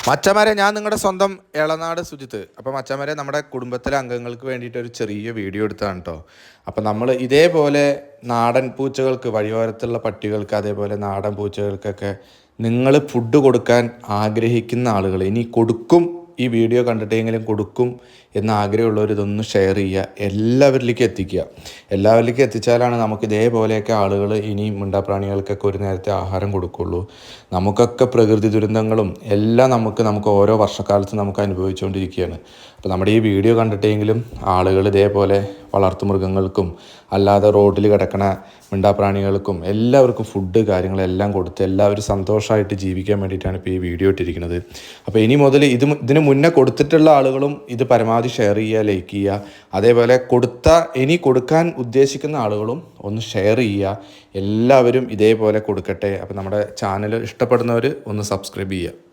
മച്ചമാരെ, ഞാൻ നിങ്ങളുടെ സ്വന്തം എളനാട് സുജിത്ത്. അപ്പോൾ മച്ചമാരെ, നമ്മുടെ കുടുംബത്തിലെ അംഗങ്ങൾക്ക് വേണ്ടിയിട്ട് ഒരു ചെറിയ വീഡിയോ എടുത്തതാണ് കേട്ടോ. അപ്പോൾ നമ്മൾ ഇതേപോലെ നാടൻ പൂച്ചകൾക്ക്, വഴിയോരത്തുള്ള പട്ടികൾക്ക്, അതേപോലെ നാടൻ പൂച്ചകൾക്കൊക്കെ നിങ്ങൾ ഫുഡ് കൊടുക്കാൻ ആഗ്രഹിക്കുന്ന ആളുകൾ, ഇനി കൊടുക്കും, ഈ വീഡിയോ കണ്ടിട്ടെങ്കിലും കൊടുക്കും എന്ന് ആഗ്രഹമുള്ളവർ ഇതൊന്ന് ഷെയർ ചെയ്യുക, എല്ലാവരിലേക്കും എത്തിക്കുക. എല്ലാവരിലേക്കും എത്തിച്ചാലാണ് നമുക്ക് ഇതേപോലെയൊക്കെ ആളുകൾ ഇനി മിണ്ടാപ്രാണികൾക്കൊക്കെ ഒരു നേരത്തെ ആഹാരം കൊടുക്കുള്ളൂ. നമുക്കൊക്കെ പ്രകൃതി ദുരന്തങ്ങളും എല്ലാം നമുക്ക് ഓരോ വർഷക്കാലത്ത് നമുക്ക് അനുഭവിച്ചുകൊണ്ടിരിക്കുകയാണ്. അപ്പോൾ നമ്മുടെ ഈ വീഡിയോ കണ്ടിട്ടെങ്കിലും ആളുകൾ ഇതേപോലെ വളർത്തുമൃഗങ്ങൾക്കും അല്ലാതെ റോഡിൽ കിടക്കണ മിണ്ടാപ്രാണികൾക്കും എല്ലാവർക്കും ഫുഡ് കാര്യങ്ങളെല്ലാം കൊടുത്ത് എല്ലാവരും സന്തോഷമായിട്ട് ജീവിക്കാൻ വേണ്ടിയിട്ടാണ് ഇപ്പോൾ ഈ വീഡിയോ ഇട്ടിരിക്കുന്നത്. അപ്പോൾ ഇനി മുതൽ ഇതിന് മുന്നേ കൊടുത്തിട്ടുള്ള ആളുകളും ഇത് പരമാവധി ഷെയർ ചെയ്യുക, ലൈക്ക് ചെയ്യുക. അതേപോലെ ഇനി കൊടുക്കാൻ ഉദ്ദേശിക്കുന്ന ആളുകളും ഒന്ന് ഷെയർ ചെയ്യുക. എല്ലാവരും ഇതേപോലെ കൊടുക്കട്ടെ. അപ്പോൾ നമ്മുടെ ചാനൽ ഇഷ്ടപ്പെടുന്നവർ ഒന്ന് സബ്സ്ക്രൈബ് ചെയ്യുക.